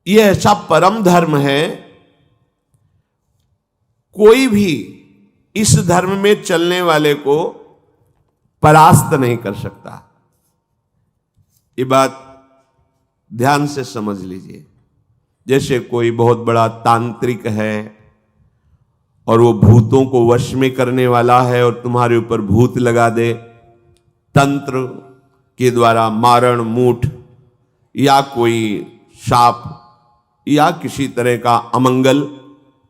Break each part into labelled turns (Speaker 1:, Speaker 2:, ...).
Speaker 1: यह ऐसा परम धर्म है, कोई भी इस धर्म में चलने वाले को परास्त नहीं कर सकता। ये बात ध्यान से समझ लीजिए। जैसे कोई बहुत बड़ा तांत्रिक है और वो भूतों को वश में करने वाला है और तुम्हारे ऊपर भूत लगा दे, तंत्र के द्वारा मारण मूठ या कोई शाप या किसी तरह का अमंगल,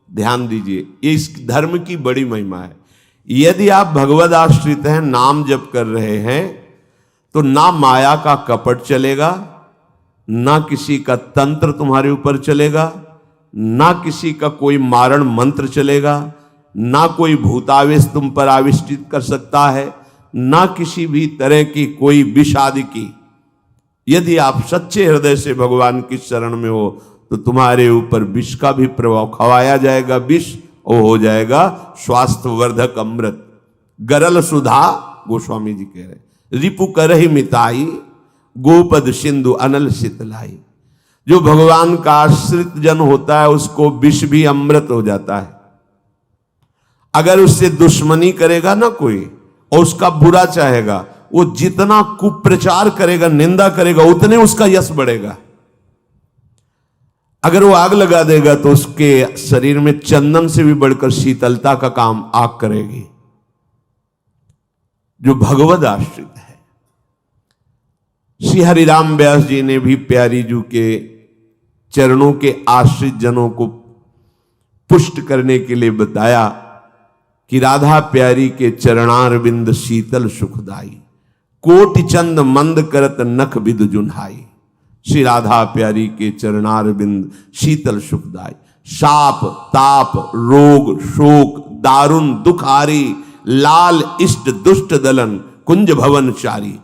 Speaker 1: ध्यान दीजिए, ये इस धर्म की बड़ी महिमा है। यदि आप भगवद आश्रित हैं, नाम जप कर रहे हैं, तो ना माया का कपट चलेगा, ना किसी का तंत्र तुम्हारे ऊपर चलेगा, ना किसी का कोई मारण मंत्र चलेगा, ना कोई भूतावेश तुम पर आविष्टित कर सकता है, ना किसी भी तरह की कोई विष आदि की। यदि आप सच्चे हृदय से भगवान की शरण में हो तो तुम्हारे ऊपर विष का भी प्रभाव खवाया जाएगा, विष वो हो जाएगा स्वास्थ्य वर्धक अमृत। गरल सुधा, गोस्वामी जी कह रहे, रिपु करहि मिताई, गोपद सिंधु अनल शीतलाई। जो भगवान का आश्रित जन होता है उसको विष भी अमृत हो जाता है। अगर उससे दुश्मनी करेगा ना कोई और उसका बुरा चाहेगा, वो जितना कुप्रचार करेगा, निंदा करेगा, उतने उसका यश बढ़ेगा। अगर वो आग लगा देगा तो उसके शरीर में चंदन से भी बढ़कर शीतलता का काम आग करेगी। जो भगवद आश्रित है, श्री हरिराम व्यास जी ने भी प्यारी जू के चरणों के आश्रित जनों को पुष्ट करने के लिए बताया कि राधा प्यारी के चरणारविंद शीतल सुखदाई, कोटि चंद मंद करत नख विद जुन्हाई। श्री राधा प्यारी के चरणारविंद शीतल सुखदाई। शाप ताप रोग शोक दारुण दुखारी, लाल इष्ट दुष्ट दलन कुंज भवन चारी।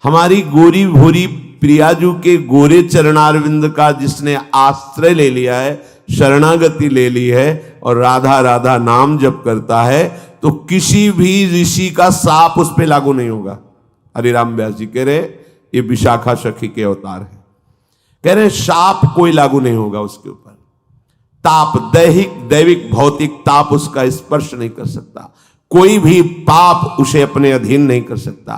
Speaker 1: हमारी गोरी भोरी प्रियाजू के गोरे चरणारविंद का जिसने आश्रय ले लिया है, शरणागति ले ली है और राधा राधा नाम जप करता है, तो किसी भी ऋषि का साप उस पर लागू नहीं होगा। हरिराम व्यास जी कह रहे ये विशाखा सखी के अवतार है, कह रहे शाप कोई लागू नहीं होगा उसके ऊपर। ताप दैहिक दैविक भौतिक ताप उसका स्पर्श नहीं कर सकता। कोई भी पाप उसे अपने अधीन नहीं कर सकता।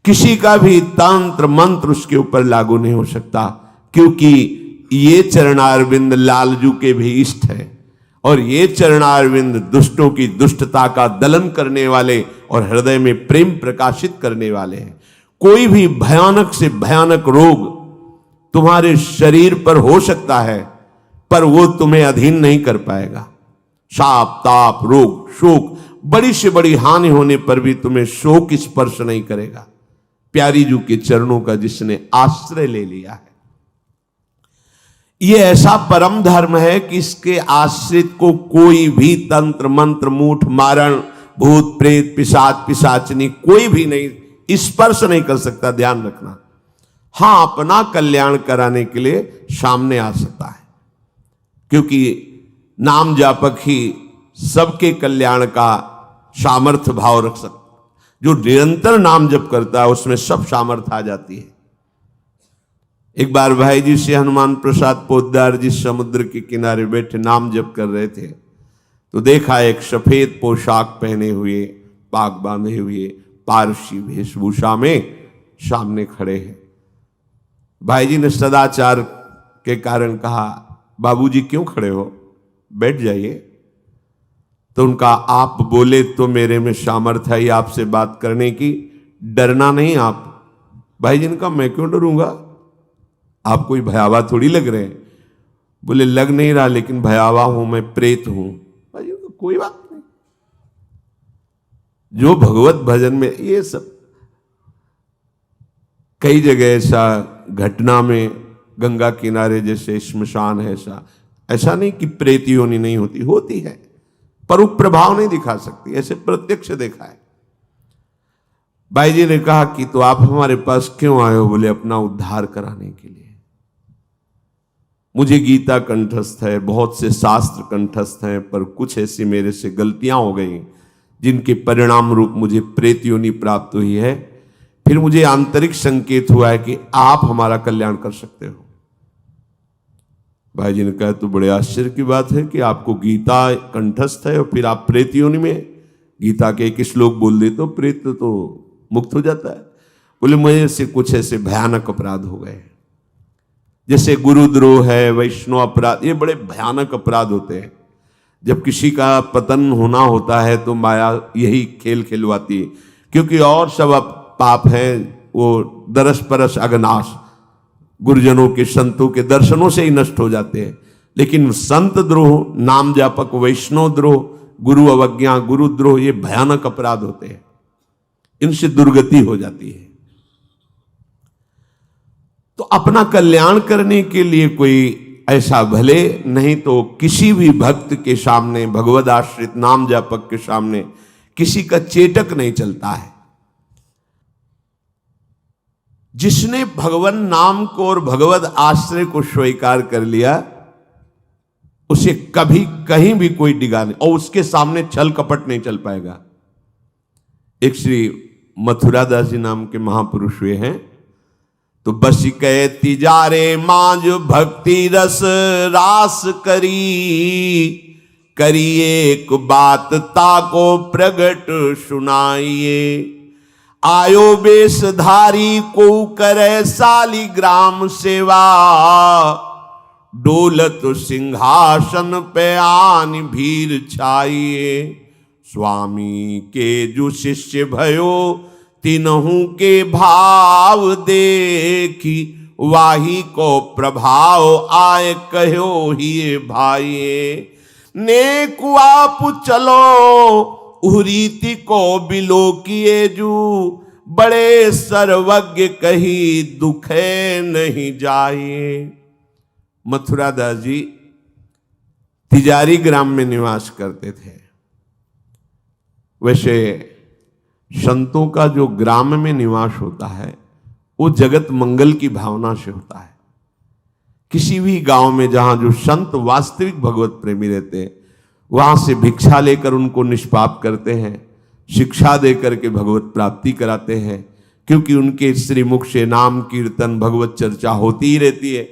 Speaker 1: किसी का भी तंत्र मंत्र उसके ऊपर लागू नहीं हो सकता, क्योंकि ये चरणारविंद लालजू के भी इष्ट है और ये चरणारविंद दुष्टों की दुष्टता का दलन करने वाले और हृदय में प्रेम प्रकाशित करने वाले हैं। कोई भी भयानक से भयानक रोग तुम्हारे शरीर पर हो सकता है, पर वो तुम्हें अधीन नहीं कर पाएगा। शाप ताप रोग शोक, बड़ी से बड़ी हानि होने पर भी तुम्हें शोक स्पर्श नहीं करेगा। प्यारी जू के चरणों का जिसने आश्रय ले लिया है, यह ऐसा परम धर्म है कि इसके आश्रित को कोई भी तंत्र मंत्र मूठ मारण भूत प्रेत पिशाच पिशाचनी कोई भी नहीं स्पर्श नहीं कर सकता। ध्यान रखना। हां, अपना कल्याण कराने के लिए सामने आ सकता है, क्योंकि नाम जापक ही सबके कल्याण का सामर्थ्य भाव रख सकता। जो निरंतर नाम जप करता है उसमें सब सामर्थ्य आ जाती है। एक बार भाई जी से हनुमान प्रसाद पोद्दार जी समुद्र के किनारे बैठे नाम जप कर रहे थे, तो देखा एक सफेद पोशाक पहने हुए पाग बांधे हुए पारसी वेशभूषा में सामने खड़े हैं। भाई जी ने सदाचार के कारण कहा, बाबूजी क्यों खड़े हो, बैठ जाइए। तो उनका आप बोले तो मेरे में सामर्थ्य है आपसे बात करने की, डरना नहीं आप। भाई जी ने कहा मैं क्यों डरूंगा, आप कोई भयावह थोड़ी लग रहे हैं। बोले लग नहीं रहा, लेकिन भयावह हूं, मैं प्रेत हूं। भाई जी तो कोई बात नहीं। जो भगवत भजन में ये सब कई जगह ऐसा घटना में, गंगा किनारे जैसे श्मशान है, ऐसा नहीं कि प्रेत योनि नहीं होती, होती है, पर वो प्रभाव नहीं दिखा सकती। ऐसे प्रत्यक्ष देखा है। भाई जी ने कहा कि तो आप हमारे पास क्यों आए हो? बोले अपना उद्धार कराने के लिए। मुझे गीता कंठस्थ है, बहुत से शास्त्र कंठस्थ हैं, पर कुछ ऐसी मेरे से गलतियां हो गई जिनके परिणाम रूप मुझे प्रेत योनि प्राप्त हुई है। फिर मुझे आंतरिक संकेत हुआ है कि आप हमारा कल्याण कर सकते हो। भाई जी ने कहा तो बड़े आश्चर्य की बात है कि आपको गीता कंठस्थ है और फिर आप प्रेत योनि में गीता के एक श्लोक बोल दे तो प्रेत तो मुक्त हो जाता है। बोले मुझे से कुछ ऐसे भयानक अपराध हो गए, जैसे गुरुद्रोह है, वैष्णव अपराध, ये बड़े भयानक अपराध होते हैं। जब किसी का पतन होना होता है तो माया यही खेल खिलवाती है, क्योंकि और सब पाप है वो दरस परस अगनाश, गुरुजनों के संतों के दर्शनों से ही नष्ट हो जाते हैं। लेकिन संत द्रोह, नाम जापक, वैष्णव द्रोह, गुरु अवज्ञा, गुरुद्रोह, ये भयानक अपराध होते हैं, इनसे दुर्गति हो जाती है। तो अपना कल्याण करने के लिए कोई ऐसा भले नहीं तो किसी भी भक्त के सामने, भगवद आश्रित नाम जापक के सामने किसी का चेटक नहीं चलता है। जिसने भगवान नाम को और भगवद आश्रय को स्वीकार कर लिया उसे कभी कहीं भी कोई डिगा नहीं, और उसके सामने छल कपट नहीं चल पाएगा। एक श्री मथुरादास जी नाम के महापुरुष हुए हैं, तो बस कहे तिजारे मांझ भक्ति रस रास करिए एक बात ताको प्रगट सुनाइए। आयो बेशधारी को करे सालिग्राम सेवा, डोलत सिंहासन पे आन भीर छाइए। स्वामी के जो शिष्य भयो तीनों के भाव देखी, वाही को प्रभाव आए कहो ही भाई। नेक आप चलो उरीति को बिलो किए जू, बड़े सर्वज्ञ कही दुखे नहीं जाए। मथुरादास जी तिजारी ग्राम में निवास करते थे। वैसे संतों का जो ग्राम में निवास होता है वो जगत मंगल की भावना से होता है। किसी भी गांव में जहां जो संत वास्तविक भगवत प्रेमी रहते हैं वहां से भिक्षा लेकर उनको निष्पाप करते हैं, शिक्षा देकर के भगवत प्राप्ति कराते हैं, क्योंकि उनके श्रीमुख से नाम कीर्तन भगवत चर्चा होती ही रहती है।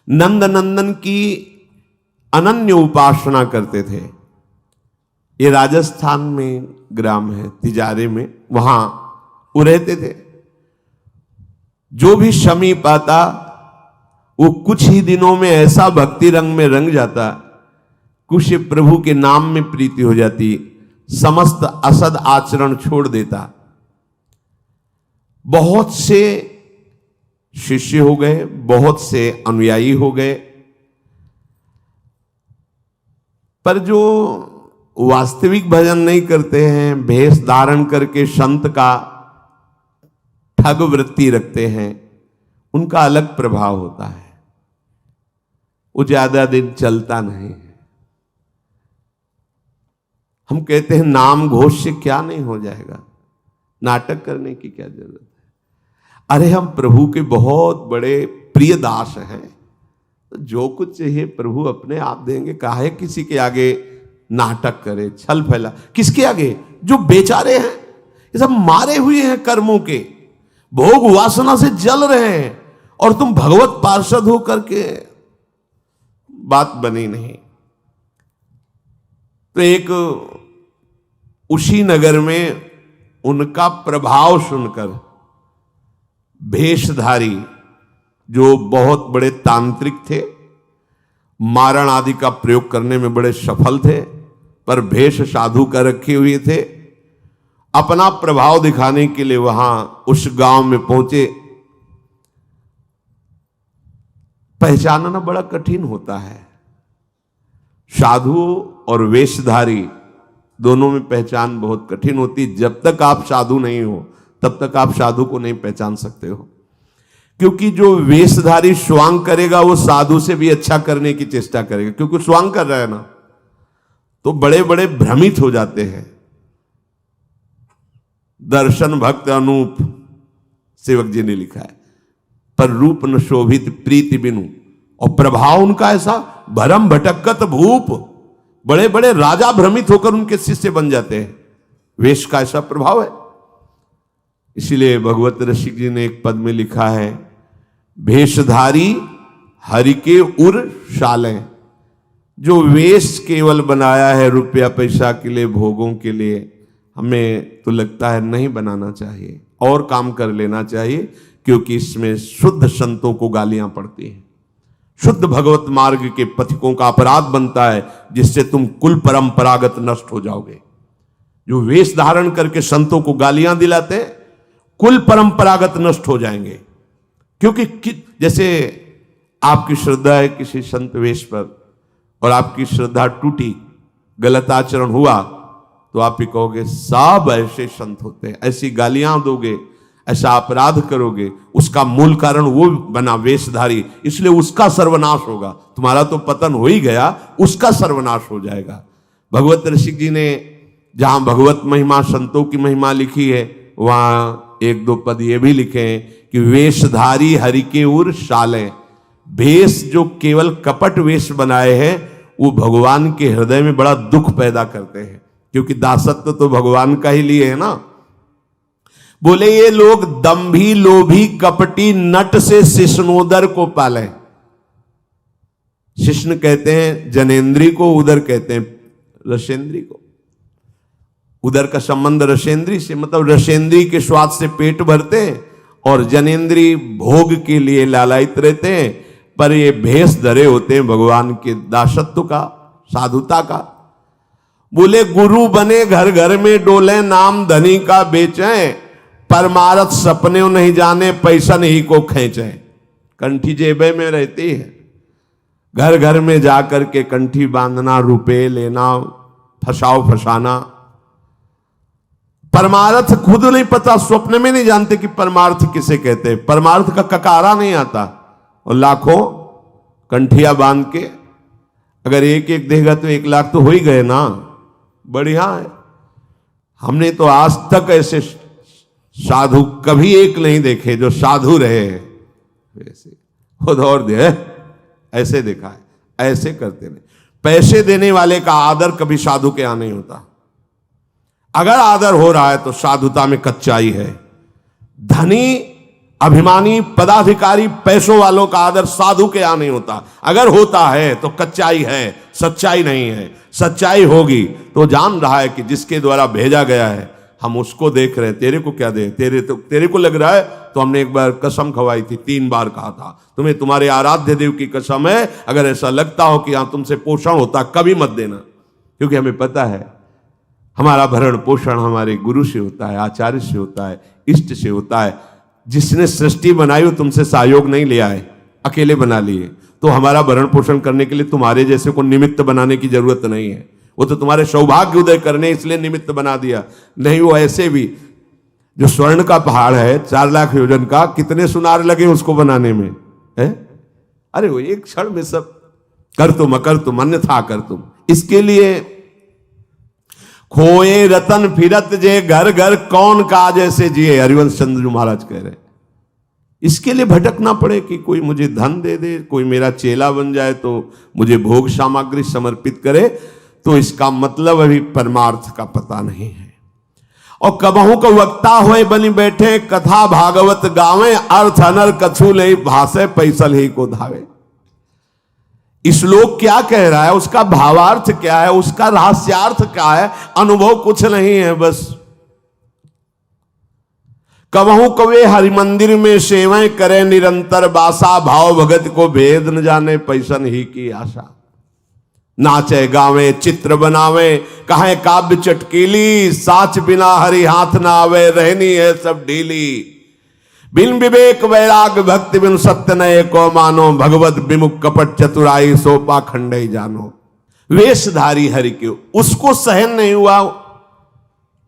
Speaker 1: नंद नंदन की अनन्य उपासना करते थे। ये राजस्थान में ग्राम है तिजारे में, वहां वो रहते थे। जो भी समीप आता वो कुछ ही दिनों में ऐसा भक्ति रंग में रंग जाता, कुछ प्रभु के नाम में प्रीति हो जाती, समस्त असद आचरण छोड़ देता। बहुत से शिष्य हो गए, बहुत से अनुयायी हो गए, पर जो वास्तविक भजन नहीं करते हैं, भेष धारण करके संत का ठग वृत्ति रखते हैं, उनका अलग प्रभाव होता है। वो ज्यादा दिन चलता नहीं है। हम कहते हैं नाम घोष से क्या नहीं हो जाएगा, नाटक करने की क्या जरूरत है। अरे हम प्रभु के बहुत बड़े प्रिय दास हैं, तो जो कुछ चाहिए प्रभु अपने आप देंगे। काहे किसी के आगे नाटक करे, छल फैला। किसके आगे? जो बेचारे हैं, ये सब मारे हुए हैं कर्मों के, भोग वासना से जल रहे हैं, और तुम भगवत पार्षद हो करके बात बनी नहीं। तो एक उसी नगर में उनका प्रभाव सुनकर भेषधारी जो बहुत बड़े तांत्रिक थे, मारण आदि का प्रयोग करने में बड़े सफल थे, पर भेष साधु का रखे हुए थे, अपना प्रभाव दिखाने के लिए वहां उस गांव में पहुंचे। पहचानना बड़ा कठिन होता है। साधु और वेशधारी दोनों में पहचान बहुत कठिन होती। जब तक आप साधु नहीं हो तब तक आप साधु को नहीं पहचान सकते हो, क्योंकि जो वेशधारी स्वांग करेगा वो साधु से भी अच्छा करने की चेष्टा करेगा, क्योंकि स्वांग कर रहा है ना, तो बड़े बड़े भ्रमित हो जाते हैं। दर्शन भक्त अनूप, सेवक जी ने लिखा है, पर रूप न शोभित प्रीति बिनु, और प्रभाव उनका ऐसा भरम भटकत भूप, बड़े बड़े राजा भ्रमित होकर उनके शिष्य बन जाते हैं। वेश का ऐसा प्रभाव है। इसीलिए भगवत रसिक जी ने एक पद में लिखा है, भेषधारी हरि के उर शाले, जो वेश केवल बनाया है रुपया पैसा के लिए, भोगों के लिए, हमें तो लगता है नहीं बनाना चाहिए, और काम कर लेना चाहिए, क्योंकि इसमें शुद्ध संतों को गालियां पड़ती हैं, शुद्ध भगवत मार्ग के पथिकों का अपराध बनता है, जिससे तुम कुल परंपरागत नष्ट हो जाओगे। जो वेश धारण करके संतों को गालियां दिलाते हैं, कुल परंपरागत नष्ट हो जाएंगे। क्योंकि जैसे आपकी श्रद्धा है किसी संत वेश पर और आपकी श्रद्धा टूटी, गलत आचरण हुआ, तो आप ही कहोगे सब ऐसे संत होते हैं, ऐसी गालियां दोगे, ऐसा अपराध करोगे, उसका मूल कारण वो बना वेशधारी, इसलिए उसका सर्वनाश होगा। तुम्हारा तो पतन हो ही गया, उसका सर्वनाश हो जाएगा। भगवत रसिक जी ने जहां भगवत महिमा, संतों की महिमा लिखी है, वहां एक दो पद ये भी लिखे हैं कि वेशधारी हरि के उर शाले, वेश जो केवल कपट वेश बनाए हैं, वो भगवान के हृदय में बड़ा दुख पैदा करते हैं, क्योंकि दासत्व तो भगवान का ही लिए है ना। बोले ये लोग दंभी लोभी कपटी नट से शिष्णोदर को पाले। शिष्ण कहते हैं जनेन्द्री को, उदर कहते हैं रसेंद्री को। उदर का संबंध रसेंद्री से, मतलब रसेंद्री के स्वाद से पेट भरते हैं, और जनेन्द्री भोग के लिए लालायित रहते हैं, पर ये भेष धरे होते हैं भगवान के दासत्व का, साधुता का। बोले गुरु बने घर घर में डोले, नाम धनी का बेचें, परमारथ सपने नहीं जाने, पैसा नहीं को खींचे। कंठी जेबे में रहती है, घर घर में जाकर के कंठी बांधना, रुपए लेना, फसाना। परमार्थ खुद नहीं पता, स्वप्न में नहीं जानते कि परमार्थ किसे कहते हैं, परमार्थ का ककारा नहीं आता, और लाखों कंठिया बांध के अगर एक एक देगा तो 1 लाख तो हो ही गए ना, बढ़िया है। हमने तो आज तक ऐसे साधु कभी एक नहीं देखे जो साधु रहे वैसे खुद और दे, ऐसे देखा है, ऐसे करते नहीं। पैसे देने वाले का आदर कभी साधु के यहां नहीं होता। अगर आदर हो रहा है तो साधुता में कच्चाई है। धनी, अभिमानी, पदाधिकारी, पैसों वालों का आदर साधु के यहां नहीं होता। अगर होता है तो कच्चाई है, सच्चाई नहीं है। सच्चाई होगी तो जान रहा है कि जिसके द्वारा भेजा गया है हम उसको देख रहे हैं। तेरे को क्या दे, तेरे को लग रहा है तो हमने एक बार कसम खवाई थी, 3 बार कहा था तुम्हें तुम्हारे आराध्य देव की कसम है, अगर ऐसा लगता हो कि यहां तुमसे पोषण होता कभी मत देना, क्योंकि हमें पता है हमारा भरण पोषण हमारे गुरु से होता है, आचार्य से होता है, इष्ट से होता है। जिसने सृष्टि बनाई वो तुमसे सहयोग नहीं लिया है, अकेले बना लिए, तो हमारा भरण पोषण करने के लिए तुम्हारे जैसे को निमित्त बनाने की जरूरत नहीं है। वो तो तुम्हारे सौभाग्य उदय करने इसलिए निमित्त बना दिया, नहीं वो ऐसे भी जो स्वर्ण का पहाड़ है 4 लाख योजन का, कितने सुनार लगे उसको बनाने में है? अरे वो एक क्षण में सब कर तुम अकर तुम अन्यथा कर तुम। इसके लिए खोए रतन फिरत जे घर घर कौन काज ऐसे जिए, हरिवंश चंद्र महाराज कह रहे। इसके लिए भटकना पड़े कि कोई मुझे धन दे दे, कोई मेरा चेला बन जाए तो मुझे भोग सामग्री समर्पित करे, तो इसका मतलब अभी परमार्थ का पता नहीं है। और कबहू को वक्ता होए बनी बैठे, कथा भागवत गावे, अर्थ अनर कछु ले भाषे, पैसल ही को धावे। श्लोक क्या कह रहा है, उसका भावार्थ क्या है, उसका रहस्यार्थ क्या है, अनुभव कुछ नहीं है। बस कबहू कवे हरि मंदिर में सेवाएं करे निरंतर बासा, भाव भगत को भेद न जाने, पैसन ही की आशा। नाचे गावे चित्र बनावे, कहे काव्य चटकीली, साच बिना हरि हाथ ना आवे, रहनी है सब ढीली। बिन विवेक वैराग भक्ति बिन सत्य नये को मानो, भगवत विमुख कपट चतुराई सो पाखंड ही जानो। वेशधारी हरि के उसको सहन नहीं हुआ।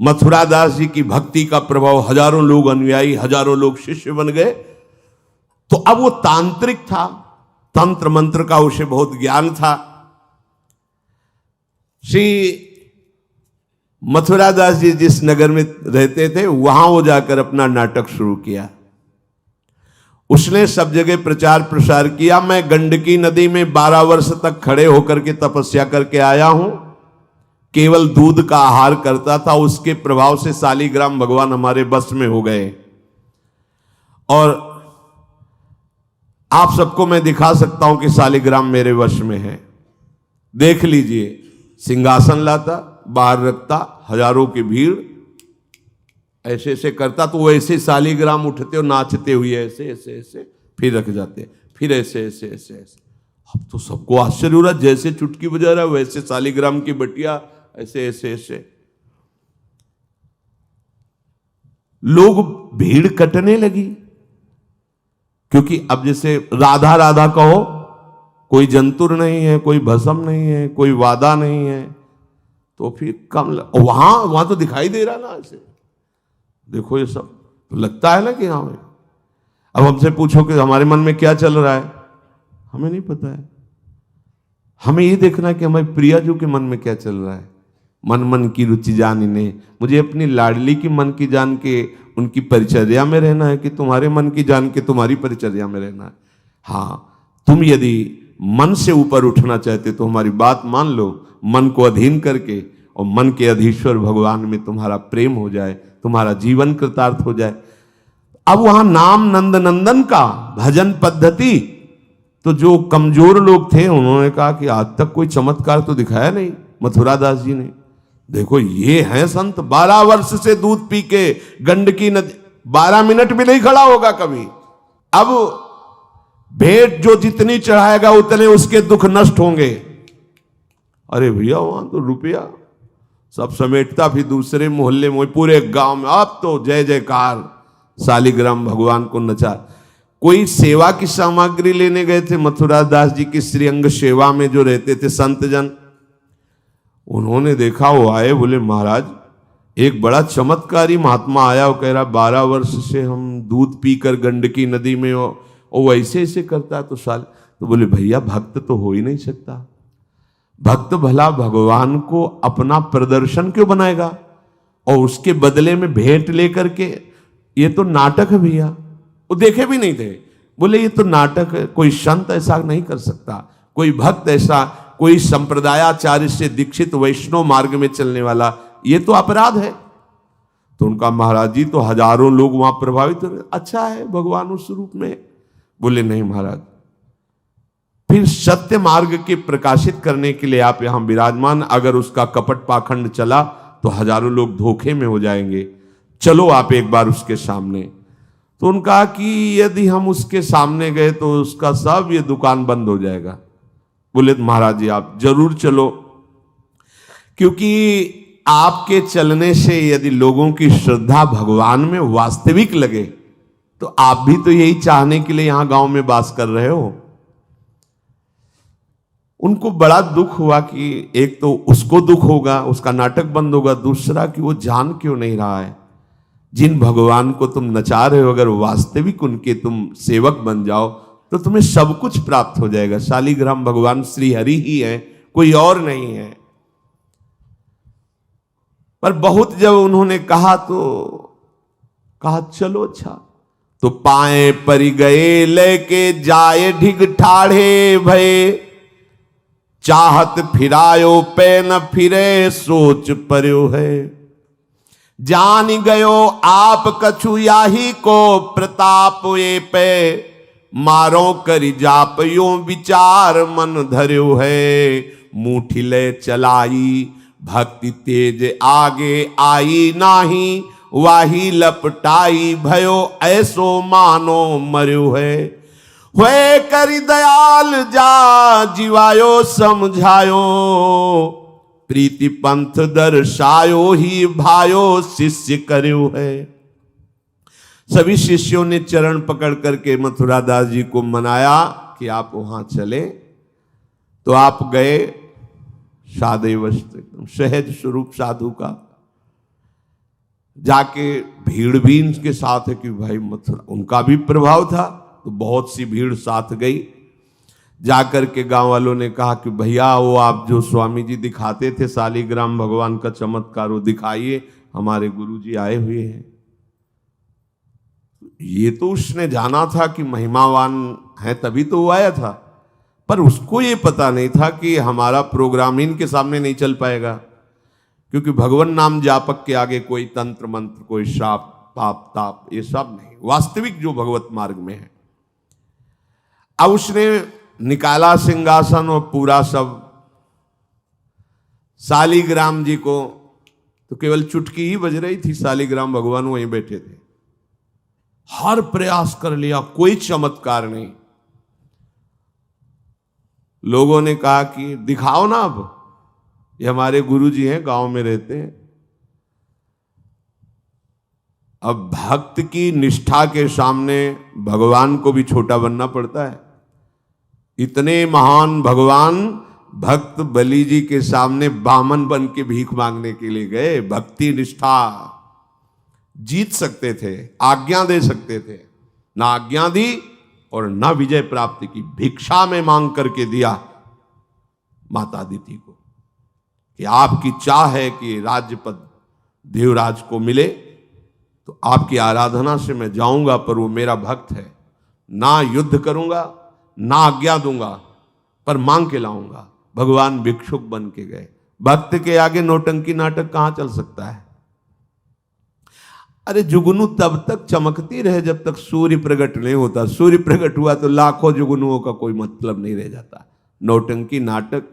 Speaker 1: मथुरा दास जी की भक्ति का प्रभाव, हजारों लोग अनुयायी, हजारों लोग शिष्य बन गए। तो अब वो तांत्रिक था, तंत्र मंत्र का उसे बहुत ज्ञान था। श्री मथुरा दास जी जिस नगर में रहते थे वहां वो जाकर अपना नाटक शुरू किया। उसने सब जगह प्रचार प्रसार किया। मैं गंडकी नदी में 12 वर्ष तक खड़े होकर के तपस्या करके आया हूं, केवल दूध का आहार करता था। उसके प्रभाव से शालिग्राम भगवान हमारे बस में हो गए। और आप सबको मैं दिखा सकता हूं कि शालिग्राम मेरे वश में है। देख लीजिए, सिंहासन लाता, बाहर रखता, हजारों की भीड़, ऐसे ऐसे करता तो वो ऐसे शालिग्राम उठते और नाचते हुए ऐसे ऐसे ऐसे फिर रख जाते, फिर ऐसे ऐसे ऐसे ऐसे। अब तो सबको आश्चर्य हो रहा, जैसे चुटकी बजा रहा वैसे शालिग्राम की बटिया ऐसे ऐसे ऐसे। लोग, भीड़ कटने लगी, क्योंकि अब जैसे राधा राधा कहो, कोई जंतुर नहीं है, कोई भस्म नहीं है, कोई वादा नहीं है, तो फिर कम वहां तो दिखाई दे रहा ना ऐसे। देखो ये सब तो लगता है ना कि हाँ। अब हमसे पूछो कि हमारे मन में क्या चल रहा है, हमें नहीं पता है। हमें ये देखना है कि हमारे प्रियाजू के मन में क्या चल रहा है। मन मन की रुचि जानिने, मुझे अपनी लाडली की मन की जान के उनकी परिचर्या में रहना है कि तुम्हारे मन की जान के तुम्हारी परिचर्या में रहना है। हाँ, तुम यदि मन से ऊपर उठना चाहते तो हमारी बात मान लो, मन को अधीन करके, और मन के अधीश्वर भगवान में तुम्हारा प्रेम हो जाए, तुम्हारा जीवन कृतार्थ हो जाए। अब वहां नाम नंद नंदन का भजन पद्धति, तो जो कमजोर लोग थे उन्होंने कहा कि आज तक कोई चमत्कार तो दिखाया नहीं मथुरा दास जी ने। देखो ये हैं संत, 12 वर्ष से दूध पी के गंडकी नदी 12 मिनट भी नहीं खड़ा होगा कभी। अब भेंट जो जितनी चढ़ाएगा उतने उसके दुख नष्ट होंगे। अरे भैया वहां तो रुपया सब समेटता, फिर दूसरे मोहल्ले में, पूरे गांव में अब तो जय जयकार, शालिग्राम भगवान को नचा। कोई सेवा की सामग्री लेने गए थे मथुरा दास जी की श्रीअंग सेवा में जो रहते थे संत जन, उन्होंने देखा, वो आए, बोले महाराज एक बड़ा चमत्कारी महात्मा आया, वो कह रहा 12 वर्ष से हम दूध पीकर गंडकी नदी में, वो ऐसे ऐसे करता तो साल। तो बोले भैया भक्त तो हो ही नहीं सकता, भक्त भला भगवान को अपना प्रदर्शन क्यों बनाएगा और उसके बदले में भेंट लेकर के, ये तो नाटक है भैया। वो देखे भी नहीं थे, बोले ये तो नाटक है, कोई संत ऐसा नहीं कर सकता, कोई भक्त ऐसा, कोई संप्रदायाचार्य से दीक्षित वैष्णव मार्ग में चलने वाला, ये तो अपराध है। तो उनका महाराज जी तो हजारों लोग वहां प्रभावित हो, अच्छा है भगवान उस रूप में। बोले नहीं महाराज, फिर सत्य मार्ग के प्रकाशित करने के लिए आप यहां विराजमान, अगर उसका कपट पाखंड चला तो हजारों लोग धोखे में हो जाएंगे, चलो आप एक बार उसके सामने। तो उनका कहा कि यदि हम उसके सामने गए तो उसका सब ये दुकान बंद हो जाएगा। बोले महाराज जी आप जरूर चलो, क्योंकि आपके चलने से यदि लोगों की श्रद्धा भगवान में वास्तविक लगे तो आप भी तो यही चाहने के लिए यहां गांव में वास कर रहे हो। उनको बड़ा दुख हुआ कि एक तो उसको दुख होगा, उसका नाटक बंद होगा, दूसरा कि वो जान क्यों नहीं रहा है जिन भगवान को तुम नचा रहे हो, अगर वास्तविक उनके तुम सेवक बन जाओ तो तुम्हें सब कुछ प्राप्त हो जाएगा। शालिग्राम भगवान श्री हरि ही है, कोई और नहीं है। पर बहुत जब उन्होंने कहा तो कहा चलो अच्छा, तो पाए परि गए लेके जाए ढिग ठाढ़े भये, चाहत फिरायो पे न फिरे सोच पर्यो है, जान गयो आप कछु याही को प्रताप ये पे, मारो करि जाप यो विचार मन धर्यो है, मुठी ले चलाई भक्ति तेज आगे आई नाही, वाही लपटाई भयो ऐसो मानो मर्यो है, हुए करि दयाल जा जीवायो समझायो, प्रीति पंथ दर्शायो ही भायो शिष्य कर्यो है। सभी शिष्यों ने चरण पकड़ करके मथुरा दास जी को मनाया कि आप वहां चले। तो आप गए, सादे वस्त्र एकदम सहज स्वरूप साधु का, जाके भीड़ भी इनके साथ है कि भाई मथुरा, उनका भी प्रभाव था तो बहुत सी भीड़ साथ गई। जाकर के गांव वालों ने कहा कि भैया वो आप जो स्वामी जी दिखाते थे शालिग्राम भगवान का चमत्कार वो दिखाइए, हमारे गुरुजी आए हुए हैं। ये तो उसने जाना था कि महिमावान है तभी तो वो आया था, पर उसको ये पता नहीं था कि हमारा प्रोग्राम इनके सामने नहीं चल पाएगा, क्योंकि भगवान नाम जापक के आगे कोई तंत्र मंत्र, कोई श्राप पाप ताप ये सब नहीं, वास्तविक जो भगवत मार्ग में है। अब उसने निकाला सिंहासन और पूरा सब, शालिग्राम जी को तो केवल चुटकी ही बज रही थी, शालिग्राम भगवान वहीं बैठे थे। हर प्रयास कर लिया, कोई चमत्कार नहीं। लोगों ने कहा कि दिखाओ ना, अब ये हमारे गुरुजी हैं, गांव में रहते हैं। अब भक्त की निष्ठा के सामने भगवान को भी छोटा बनना पड़ता है। इतने महान भगवान भक्त बलि जी के सामने बामन बन के भीख मांगने के लिए गए। भक्ति निष्ठा जीत सकते थे, आज्ञा दे सकते थे, ना आज्ञा दी और ना विजय प्राप्त की। भिक्षा में मांग करके दिया माता अदिति को कि आपकी चाह है कि राज्य पद देवराज को मिले, तो आपकी आराधना से मैं जाऊंगा, पर वो मेरा भक्त है, ना युद्ध करूंगा ना आज्ञा दूंगा, पर मांग के लाऊंगा। भगवान भिक्षुक बन के गए। भक्त के आगे नौटंकी नाटक कहां चल सकता है? अरे जुगनू तब तक चमकती रहे जब तक सूर्य प्रकट नहीं होता। सूर्य प्रकट हुआ तो लाखों जुगनुओं का कोई मतलब नहीं रह जाता। नौटंकी नाटक,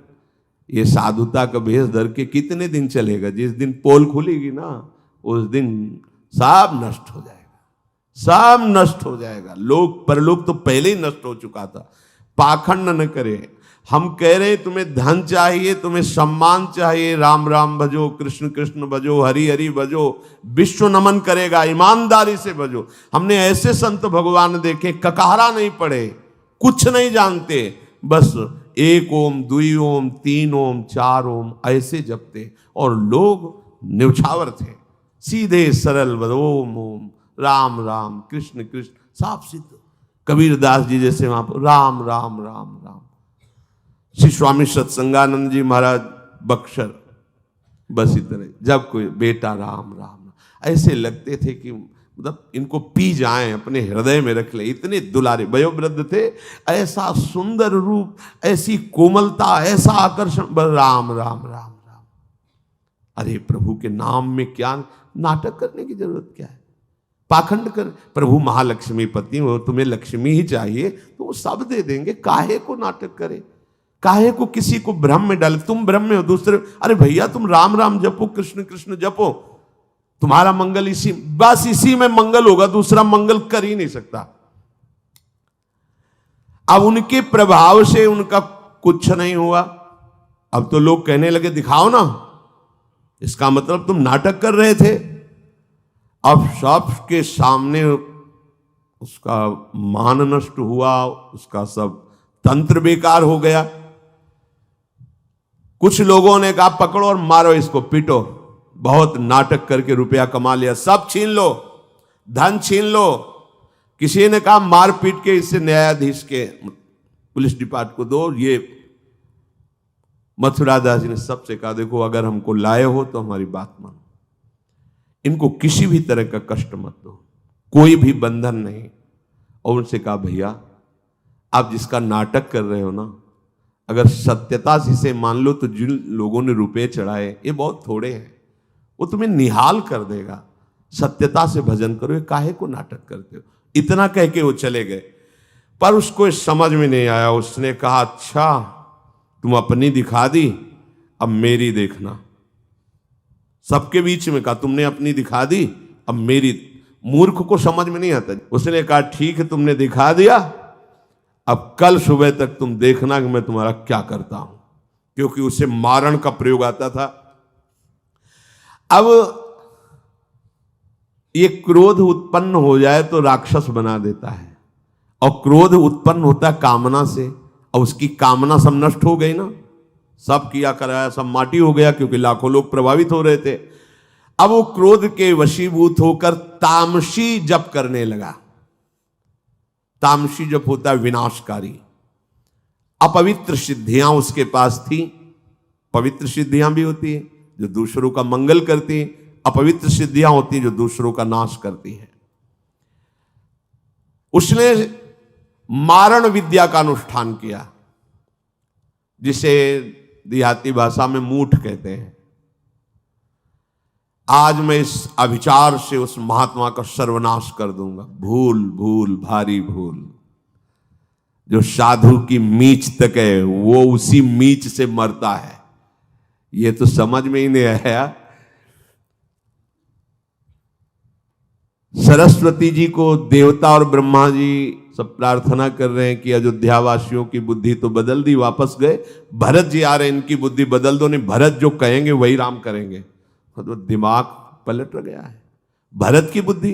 Speaker 1: ये साधुता का भेष धर के कितने दिन चलेगा? जिस दिन पोल खुलेगी ना, उस दिन सब नष्ट हो जाएगा, सब नष्ट हो जाएगा। लोग परलोक तो पहले ही नष्ट हो चुका था। पाखंड न करे। हम कह रहे हैं तुम्हें धन चाहिए, तुम्हें सम्मान चाहिए, राम राम भजो, कृष्ण कृष्ण भजो, हरि हरि भजो, विश्व नमन करेगा, ईमानदारी से भजो। हमने ऐसे संत भगवान देखे, ककहरा नहीं पड़े, कुछ नहीं जानते, बस एक ओम, दुई ओम, तीन ओम, चार ओम ऐसे जपते, और लोग न्यौछावर थे, सीधे सरल ओम ओम, राम राम, कृष्ण कृष्ण, साफ सिद्ध। कबीरदास जी जैसे वहां पर राम राम राम राम। श्री स्वामी सत्संगानंद जी महाराज बक्सर, बस इतने। जब कोई बेटा राम राम, ऐसे लगते थे कि मतलब इनको पी जाएं, अपने हृदय में रख ले। इतने दुलारे वयोवृद्ध थे, ऐसा सुंदर रूप, ऐसी कोमलता, ऐसा आकर्षण, बस राम राम राम राम। अरे प्रभु के नाम में क्या नाटक करने की जरूरत क्या है? पाखंड कर। प्रभु महालक्ष्मीपति हो, तुम्हें लक्ष्मी ही चाहिए तो वो सब दे देंगे। काहे को नाटक करे? काहे को किसी को भ्रम में डाले? तुम भ्रम में हो, दूसरे, अरे भैया तुम राम राम जपो, कृष्ण कृष्ण जपो, तुम्हारा मंगल इसी, बस इसी में मंगल होगा, दूसरा मंगल कर ही नहीं सकता। अब उनके प्रभाव से उनका कुछ नहीं हुआ। अब तो लोग कहने लगे दिखाओ ना, इसका मतलब तुम नाटक कर रहे थे। अब सबके सामने उसका मान नष्ट हुआ, उसका सब तंत्र बेकार हो गया। कुछ लोगों ने कहा पकड़ो और मारो इसको, पीटो, बहुत नाटक करके रुपया कमा लिया, सब छीन लो, धन छीन लो। किसी ने कहा मार पीट के इसे न्यायाधीश के, पुलिस डिपार्टमेंट को दो। ये मथुरा दास जी ने सबसे कहा देखो अगर हमको लाए हो तो हमारी बात मानो, इनको किसी भी तरह का कष्ट मत दो, कोई भी बंधन नहीं। और उनसे कहा भैया आप जिसका नाटक कर रहे हो ना, अगर सत्यता से इसे मान लो तो जिन लोगों ने रुपए चढ़ाए ये बहुत थोड़े हैं, वो तुम्हें निहाल कर देगा। सत्यता से भजन करो, ये काहे को नाटक करते हो? इतना कह के वो चले गए। पर उसको समझ में नहीं आया। उसने कहा अच्छा तुम अपनी दिखा दी, अब मेरी देखना। सबके बीच में कहा तुमने अपनी दिखा दी, अब मेरी। मूर्ख को समझ में नहीं आता। उसने कहा ठीक है तुमने दिखा दिया, अब कल सुबह तक तुम देखना कि मैं तुम्हारा क्या करता हूं। क्योंकि उसे मारण का प्रयोग आता था। अब ये क्रोध उत्पन्न हो जाए तो राक्षस बना देता है, और क्रोध उत्पन्न होता है कामना से, और उसकी कामना सब नष्ट हो गई ना, सब किया कराया सब माटी हो गया, क्योंकि लाखों लोग प्रभावित हो रहे थे। अब वो क्रोध के वशीभूत होकर तामसी जप करने लगा। तामसी जप होता है विनाशकारी। अपवित्र सिद्धियां उसके पास थी। पवित्र सिद्धियां भी होती है जो दूसरों का मंगल करती है, अपवित्र सिद्धियां होती है जो दूसरों का नाश करती है। उसने मारण विद्या का अनुष्ठान किया, जिसे देहाती भाषा में मूठ कहते हैं। आज मैं इस अविचार से उस महात्मा का सर्वनाश कर दूंगा। भूल भूल भारी भूल। जो साधु की मीच तक है वो उसी मीच से मरता है। ये तो समझ में ही नहीं आया। सरस्वती जी को देवता और ब्रह्मा जी सब प्रार्थना कर रहे हैं कि अयोध्या वासियों की बुद्धि तो बदल दी, वापस गए। भरत जी आ रहे हैं, इनकी बुद्धि बदल दो, नहीं भरत जो कहेंगे वही राम करेंगे। तो दिमाग पलट गया है भरत की बुद्धि।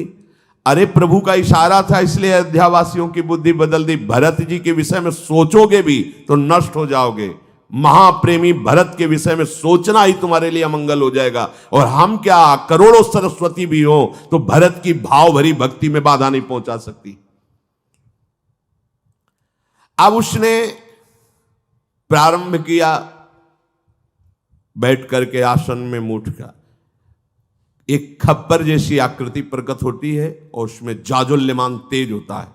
Speaker 1: अरे प्रभु का इशारा था इसलिए अयोध्या वासियों की बुद्धि बदल दी। भरत जी के विषय में सोचोगे भी तो नष्ट हो जाओगे। महाप्रेमी भरत के विषय में सोचना ही तुम्हारे लिए अमंगल हो जाएगा। और हम क्या, करोड़ों सरस्वती भी हो तो भरत की भाव भरी भक्ति में बाधा नहीं पहुंचा सकती। अब उसने प्रारंभ किया बैठ करके आसन में मूठ का, एक खप्पर जैसी आकृति प्रकट होती है और उसमें जाजुल्यमान तेज होता है।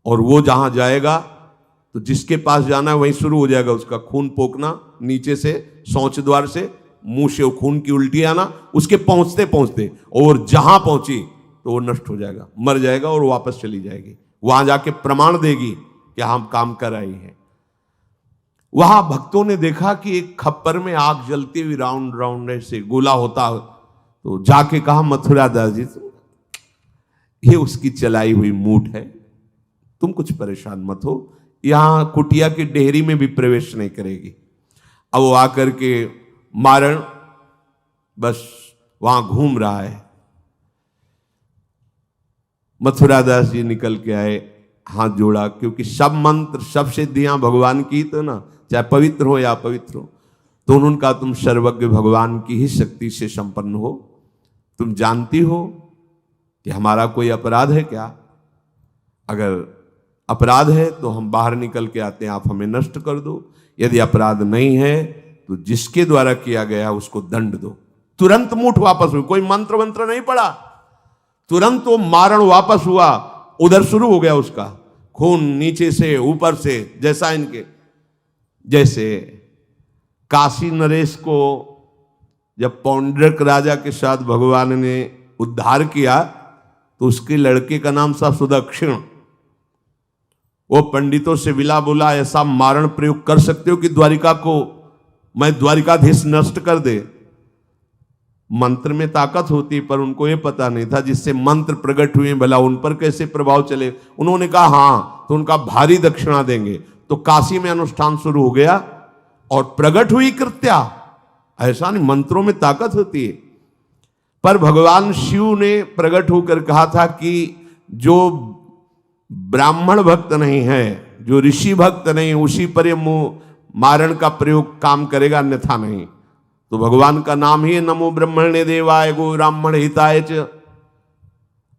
Speaker 1: और वो जहां जाएगा तो जिसके पास जाना है वहीं शुरू हो जाएगा उसका खून पोकना, नीचे से शौच द्वार से मुंह से खून की उल्टी आना, उसके पहुंचते पहुंचते और जहां पहुंची तो वो नष्ट हो जाएगा, मर जाएगा और वापस चली जाएगी। वहां जाके प्रमाण देगी कि हम काम कर रहे हैं। वहां भक्तों ने देखा कि एक खप्पर में आग जलती हुई राउंड राउंड ऐसे गोला होता, तो जाके कहा मथुरा दास जी ये उसकी चलाई हुई मूठ है, तुम कुछ परेशान मत हो, यहां कुटिया की डेहरी में भी प्रवेश नहीं करेगी। अब वो आकर के मारण बस वहां घूम रहा है। मथुरा दास जी निकल के आए, हाथ जोड़ा, क्योंकि सब मंत्र सब सिद्धियां भगवान की, तो ना चाहे पवित्र हो या अपवित्र हो, तो उन्होंने कहा तुम सर्वज्ञ भगवान की ही शक्ति से संपन्न हो, तुम जानती हो कि हमारा कोई अपराध है क्या? अगर अपराध है तो हम बाहर निकल के आते हैं, आप हमें नष्ट कर दो। यदि अपराध नहीं है तो जिसके द्वारा किया गया उसको दंड दो। तुरंत मूठ वापस हुई, कोई मंत्र मंत्र नहीं पड़ा, तुरंत वो मारण वापस हुआ। उधर शुरू हो गया उसका खून, नीचे से ऊपर से, जैसा इनके जैसे काशी नरेश को जब पौंड्रक राजा के साथ भगवान ने उद्धार किया तो उसके लड़के का नाम था सुदक्षिण। वो पंडितों से विला बोला ऐसा मारण प्रयोग कर सकते हो कि द्वारिका को मैं द्वारिकाधीश नष्ट कर दे। मंत्र में ताकत होती पर उनको ये पता नहीं था जिससे मंत्र प्रकट हुए भला उन पर कैसे प्रभाव चले। उन्होंने कहा हाँ, तो उनका भारी दक्षिणा देंगे। तो काशी में अनुष्ठान शुरू हो गया और प्रकट हुई कृत्या। ऐसा नहीं, मंत्रों में ताकत होती है। पर भगवान शिव ने प्रकट होकर कहा था कि जो ब्राह्मण भक्त नहीं है, जो ऋषि भक्त नहीं, उसी पर ये मारण का प्रयोग काम करेगा, अन्यथा नहीं। तो भगवान का नाम ही नमो ब्रह्मण्य देवाय गो ब्राह्मण हिताय च।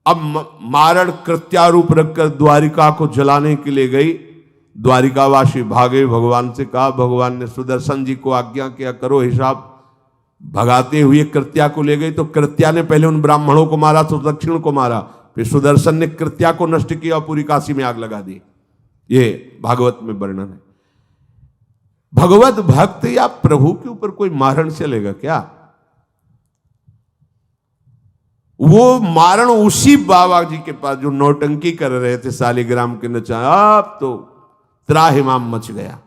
Speaker 1: अब मारण कृत्यारूप रखकर द्वारिका को जलाने के लिए गई। द्वारिकावासी भागे, भगवान से कहा, भगवान ने सुदर्शन जी को आज्ञा किया करो हिसाब। भगाते हुए कृत्या को ले गई तो कृत्या ने पहले उन ब्राह्मणों को मारा, तो दक्षिण को मारा, फिर सुदर्शन ने कृत्या को नष्ट किया और पूरी काशी में आग लगा दी। ये भागवत में वर्णन है। भगवत भक्त या प्रभु के ऊपर कोई मारण चलेगा क्या? वो मारण उसी बाबा जी के पास जो नौटंकी कर रहे थे शालिग्राम के नचा, अब तो त्राहिमाम मच गया।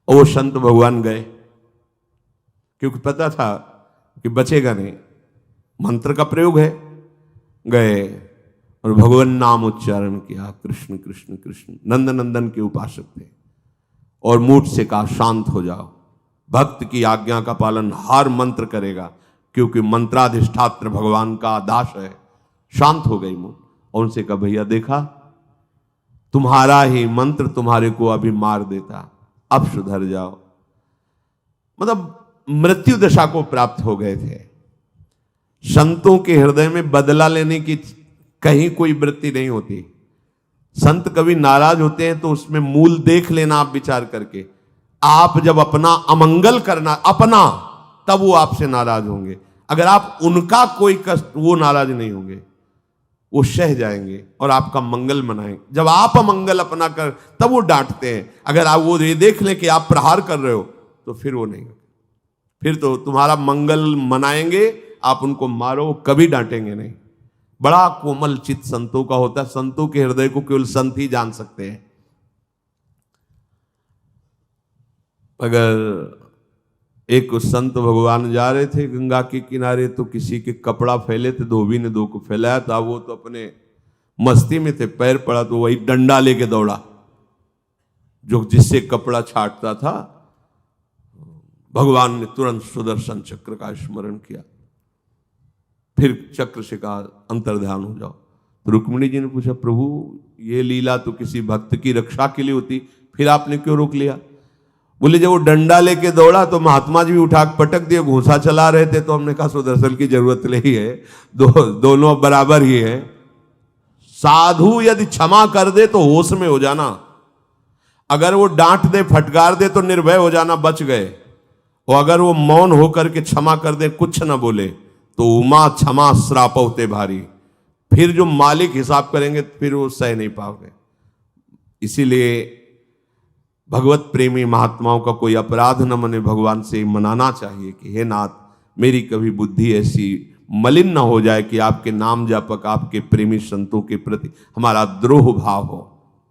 Speaker 1: और वो संत भगवान गए, क्योंकि पता था कि बचेगा नहीं, मंत्र का प्रयोग है। गए और भगवान नाम उच्चारण किया, कृष्ण कृष्ण कृष्ण। नंद नंदन के उपासक थे और मूठ से कहा शांत हो जाओ। भक्त की आज्ञा का पालन हर मंत्र करेगा, क्योंकि मंत्राधिष्ठात्र भगवान का दास है। शांत हो गई मूठ और उनसे कहा भैया देखा, तुम्हारा ही मंत्र तुम्हारे को अभी मार देता, अब सुधर जाओ। मतलब मृत्यु दशा को प्राप्त हो गए थे। संतों के हृदय में बदला लेने की कहीं कोई वृत्ति नहीं होती। संत कभी नाराज होते हैं तो उसमें मूल देख लेना आप विचार करके। आप जब अपना अमंगल करना अपना, तब वो आपसे नाराज होंगे। अगर आप उनका कोई कष्ट, वो नाराज नहीं होंगे, वो सह जाएंगे और आपका मंगल मनाएंगे। जब आप अमंगल अपना कर, तब वो डांटते हैं। अगर आप वो ये देख लें कि आप प्रहार कर रहे हो तो फिर वो नहीं, फिर तो तुम्हारा मंगल मनाएंगे, आप उनको मारो, कभी डांटेंगे नहीं। बड़ा कोमल चित्त संतों का होता है। संतों के हृदय को केवल संत ही जान सकते हैं। अगर एक संत भगवान जा रहे थे गंगा के किनारे, तो किसी के कपड़ा फैले थे, धोबी ने दो को फैलाया था, वो तो अपने मस्ती में थे, पैर पड़ा तो वही डंडा लेके दौड़ा जो जिससे कपड़ा छाटता था। भगवान ने तुरंत सुदर्शन चक्र का स्मरण किया, फिर चक्र से कहा अंतर्ध्यान हो जाओ। तो रुक्मिणी जी ने पूछा, प्रभु ये लीला तो किसी भक्त की रक्षा के लिए होती, फिर आपने क्यों रोक लिया? बोले जब वो डंडा लेके दौड़ा तो महात्मा जी भी उठा पटक दिए, घूंसा चला रहे थे, तो हमने कहा सुदर्शन की जरूरत नहीं है, दोनों बराबर ही है। साधु यदि क्षमा कर दे तो होश में हो जाना, अगर वो डांट दे फटकार दे तो निर्भय हो जाना, बच गए। और अगर वो मौन होकर के क्षमा कर दे, कुछ ना बोले, तो उमा क्षमा श्राप होते भारी, फिर जो मालिक हिसाब करेंगे फिर वो सह नहीं पाओगे। इसीलिए भगवत प्रेमी महात्माओं का कोई अपराध न मने, भगवान से मनाना चाहिए कि हे नाथ, मेरी कभी बुद्धि ऐसी मलिन न हो जाए कि आपके नाम जापक, आपके प्रेमी संतों के प्रति हमारा द्रोह भाव हो।